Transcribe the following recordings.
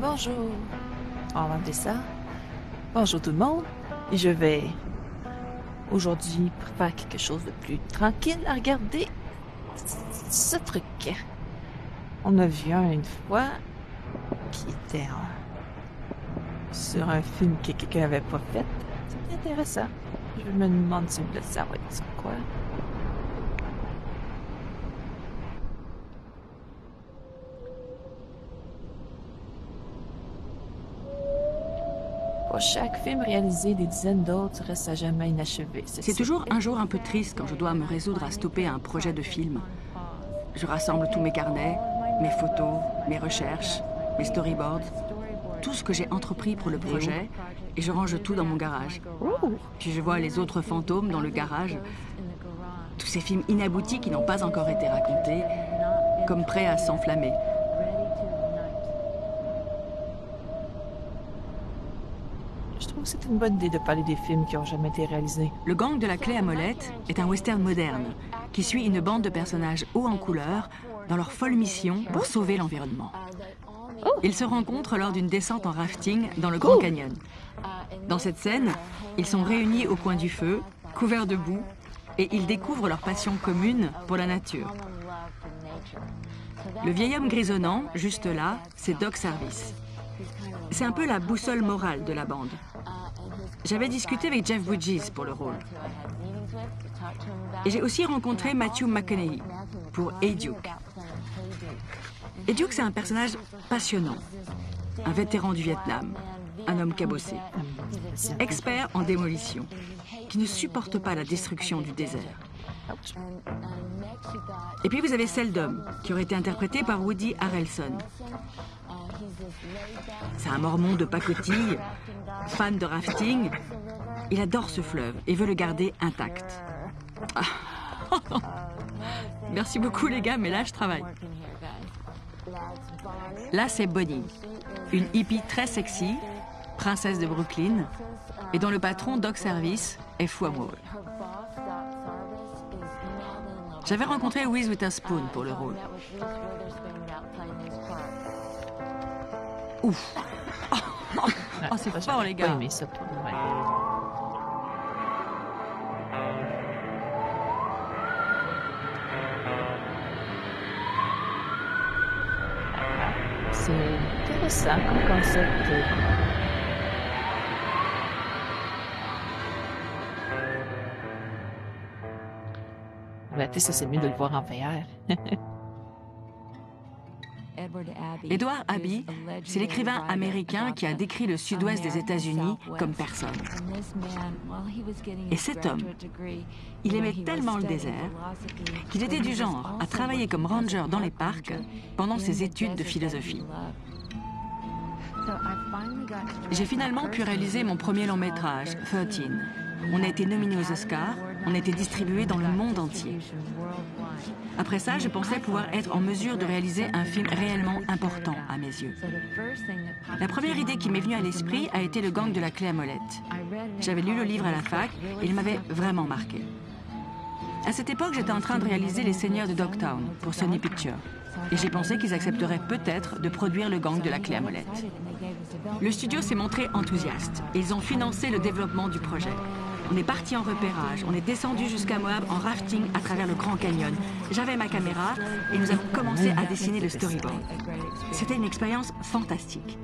Bonjour. On va enlever ça. Bonjour tout le monde. Et je vais aujourd'hui faire quelque chose de plus tranquille à regarder. Ce truc. On a vu un une fois qui était sur un film que quelqu'un avait pas fait. C'est intéressant. Je me demande si ça va être sur quoi. Pour chaque film réalisé, des dizaines d'autres restent à jamais inachevés. C'est toujours un jour un peu triste quand je dois me résoudre à stopper un projet de film. Je rassemble tous mes carnets, mes photos, mes recherches, mes storyboards, tout ce que j'ai entrepris pour le projet, et je range tout dans mon garage. Puis je vois les autres fantômes dans le garage, tous ces films inaboutis qui n'ont pas encore été racontés, comme prêts à s'enflammer. Je trouve que c'est une bonne idée de parler des films qui n'ont jamais été réalisés. Le gang de la clé à molette est un western moderne qui suit une bande de personnages hauts en couleur dans leur folle mission pour sauver l'environnement. Ils se rencontrent lors d'une descente en rafting dans le Grand Canyon. Dans cette scène, ils sont réunis au coin du feu, couverts de boue, et ils découvrent leur passion commune pour la nature. Le vieil homme grisonnant, juste là, c'est Doc Service. C'est un peu la boussole morale de la bande. J'avais discuté avec Jeff Bridges pour le rôle. Et j'ai aussi rencontré Matthew McConaughey pour Hey Duke. Hey Duke, c'est un personnage passionnant. Un vétéran du Vietnam, un homme cabossé, expert en démolition, qui ne supporte pas la destruction du désert. Et puis vous avez Seldom, qui aurait été interprété par Woody Harrelson. C'est un mormon de pacotille, fan de rafting. Il adore ce fleuve et veut le garder intact. Ah. Merci beaucoup les gars, mais là je travaille. Là c'est Bonnie, une hippie très sexy, princesse de Brooklyn, et dont le patron Doc Service est fou amoureux. J'avais rencontré Reese Witherspoon pour le rôle. Ouf. Oh, c'est fort, les gars. J'ai pas aimé ça pour le vrai. C'est intéressant comme concept. Ben, tu sais, ça, c'est mieux de le voir en VR. Edward Abbey, c'est l'écrivain américain qui a décrit le sud-ouest des États-Unis comme personne. Et cet homme, il aimait tellement le désert qu'il était du genre à travailler comme ranger dans les parcs pendant ses études de philosophie. J'ai finalement pu réaliser mon premier long métrage, 13. On a été nominé aux Oscars, on a été distribué dans le monde entier. Après ça, je pensais pouvoir être en mesure de réaliser un film réellement important à mes yeux. La première idée qui m'est venue à l'esprit a été le gang de la clé à molette. J'avais lu le livre à la fac et il m'avait vraiment marqué. À cette époque, j'étais en train de réaliser Les Seigneurs de Dogtown pour Sony Pictures. Et j'ai pensé qu'ils accepteraient peut-être de produire le gang de la clé à molette. Le studio s'est montré enthousiaste et ils ont financé le développement du projet. On est parti en repérage, on est descendu jusqu'à Moab en rafting à travers le Grand Canyon. J'avais ma caméra et nous avons commencé à dessiner le storyboard. C'était une expérience fantastique.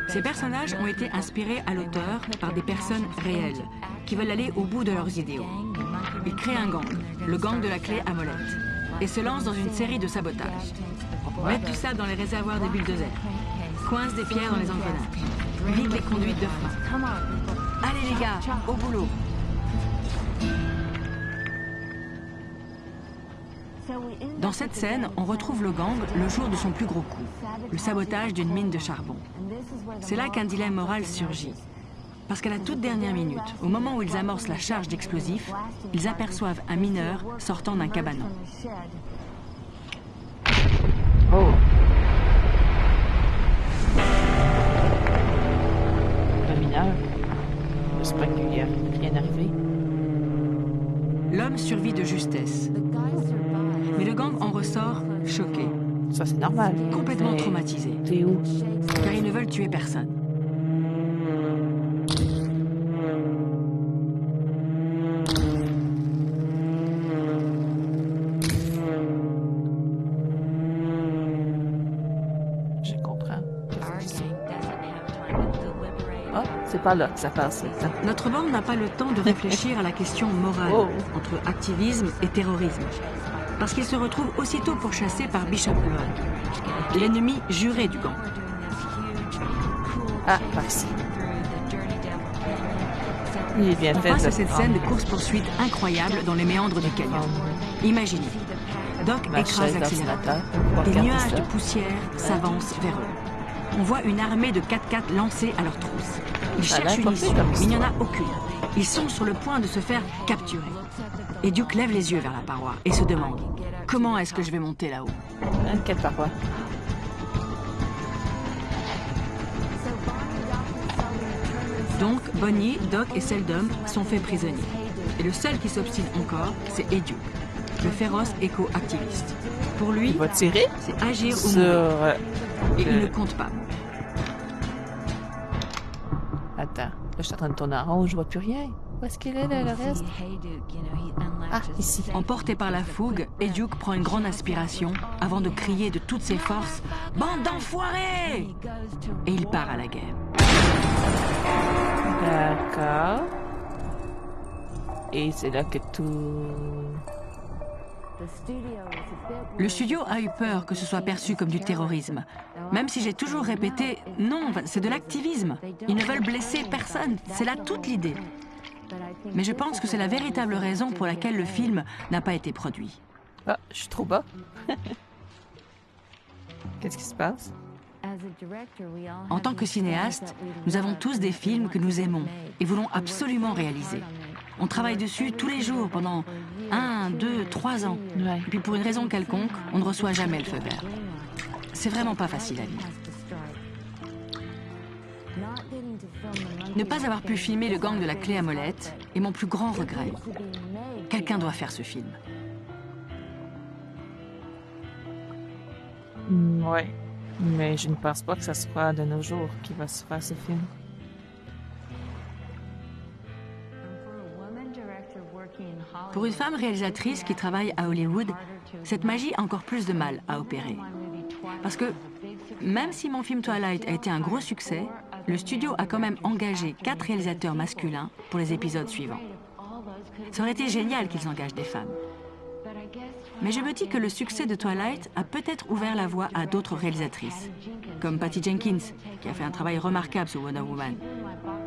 Ces personnages ont été inspirés à l'auteur par des personnes réelles qui veulent aller au bout de leurs idéaux. Ils créent un gang, le gang de la clé à molette, et se lancent dans une série de sabotages. Mettent tout ça dans les réservoirs des bulldozers, coincent des pierres dans les engrenages, vident les conduites de frein. Allez les gars, au boulot! Dans cette scène, on retrouve le gang le jour de son plus gros coup, le sabotage d'une mine de charbon. C'est là qu'un dilemme moral surgit. Parce qu'à la toute dernière minute, au moment où ils amorcent la charge d'explosifs, ils aperçoivent un mineur sortant d'un cabanon. Oh! Un mineur. J'espère qu'il n'y a rien arrivé. L'homme survit de justesse. Mais le gang en ressort choqué. Ça, c'est normal. Complètement Mais traumatisés, t'es où? car ils ne veulent tuer personne. Je comprends. Ah, c'est pas là que ça passe le temps. Notre bande n'a pas le temps de réfléchir à la question morale Oh. entre activisme et terrorisme. Parce qu'ils se retrouvent aussitôt pourchassés par Bishop Blood, l'ennemi juré du gang. Ah, merci. Il est bien On fait passe de à cette prendre scène de course-poursuite incroyable dans les méandres du canyon. Imaginez, Doc ma écrase chaise l'accélérateur. d'ordinateur pour pouvoir Des regarder nuages ça. de poussière s'avancent vers eux. On voit une armée de 4x4 lancée à leur trousse. Ils Ça a cherchent l'air une pas issue, pire comme mais il n'y en a histoire. aucune. Ils sont sur le point de se faire capturer. Et Duke lève les yeux vers la paroi et se demande « Comment est-ce que je vais monter là-haut ?» Hein, quelle paroi? Donc, Bonnie, Doc et Seldom sont faits prisonniers. Et le seul qui s'obstine encore, c'est Duke, le féroce éco-activiste. Pour lui, Il va tirer c'est agir ou sur... mourir. Et il le- ne compte pas. Attends, là, je suis en train de tourner en rond, je vois plus rien. Où est-ce qu'il est, là, le reste? Ah, ici. Emporté par la fougue, Duke prend une grande aspiration avant de crier de toutes ses forces « Bande d'enfoirés !» Et il part à la guerre. D'accord. Et c'est là que tout... Le studio a eu peur que ce soit perçu comme du terrorisme. Même si j'ai toujours répété « Non, c'est de l'activisme. Ils ne veulent blesser personne. C'est là toute l'idée. » Mais je pense que c'est la véritable raison pour laquelle le film n'a pas été produit. Ah, je suis trop bas. Qu'est-ce qui se passe? En tant que cinéaste, nous avons tous des films que nous aimons et voulons absolument réaliser. On travaille dessus tous les jours pendant 1, 2, 3 ans. Ouais. Et puis pour une raison quelconque, on ne reçoit jamais le feu vert. C'est vraiment pas facile à vivre. Ne pas avoir pu filmer le gang de la clé à molette est mon plus grand regret. Quelqu'un doit faire ce film. Ouais. Mais je ne pense pas que ça sera de nos jours qu'il va se faire ce film. Pour une femme réalisatrice qui travaille à Hollywood, cette magie a encore plus de mal à opérer. Parce que même si mon film Twilight a été un gros succès, le studio a quand même engagé 4 réalisateurs masculins pour les épisodes suivants. Ça aurait été génial qu'ils engagent des femmes. Mais je me dis que le succès de Twilight a peut-être ouvert la voie à d'autres réalisatrices, comme Patty Jenkins, qui a fait un travail remarquable sur Wonder Woman,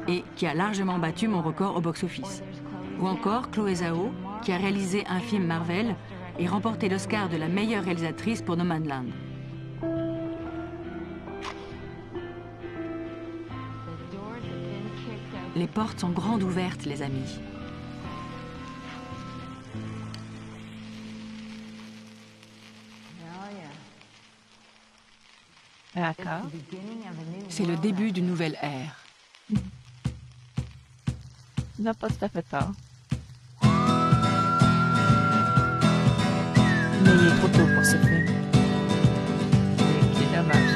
et qui a largement battu mon record au box-office. Ou encore Chloé Zhao, qui a réalisé un film Marvel et remporté l'Oscar de la meilleure réalisatrice pour No Man's Land. Les portes sont grandes ouvertes, les amis. D'accord. C'est le début d'une nouvelle ère. Il n'a pas tout à fait tort. Mais il est trop tôt pour ce film. C'est dommage.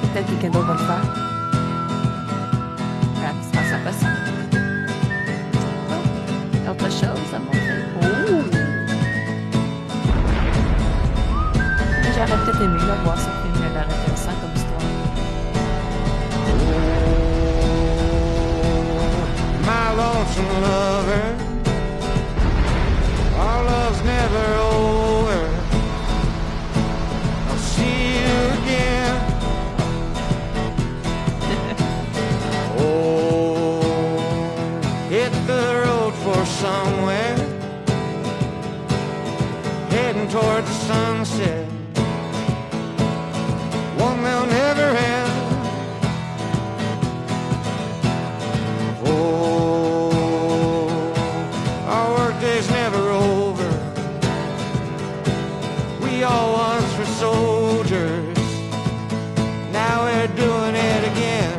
Peut-être que quelqu'un d'autre va le faire. Ah, c'est pas ça possible. Oh, autre chose à montrer. Oh! J'aurais peut-être aimé là, voir ce film, il a l'air intéressant comme histoire. My lonesome lover, our love's never over. I'll see you again. Oh, hit the road for somewhere, heading toward the sunset. One they'll never end. Oh, our workday's never over. We all once were soldiers. Now we're doing it again.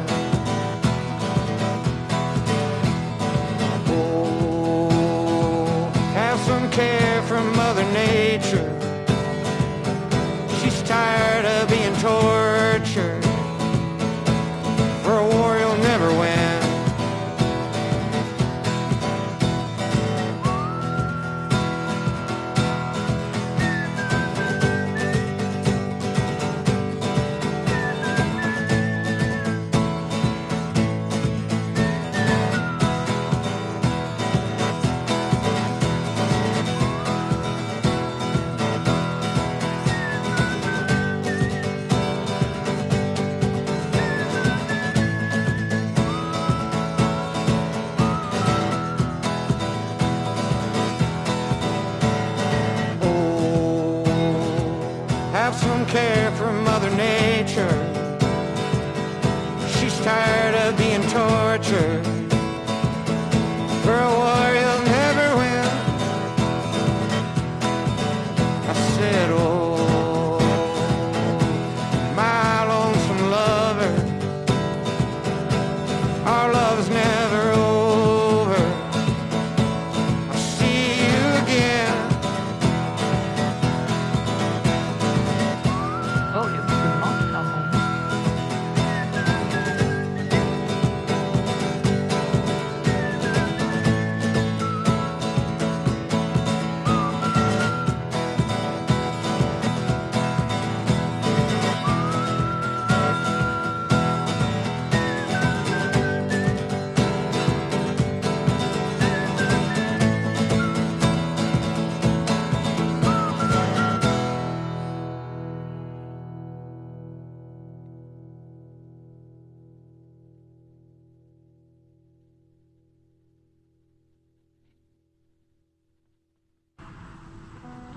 care for Mother Nature. She's tired of being tortured. For a war you'll never win. I said, oh, my lonesome lover, our love's never over. I'll see you again. Oh, il y a beaucoup de monde quand même.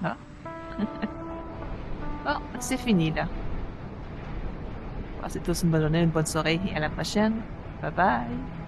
Ah. Bon, c'est fini là. Passez tous une bonne journée, une bonne soirée et à la prochaine. Bye bye.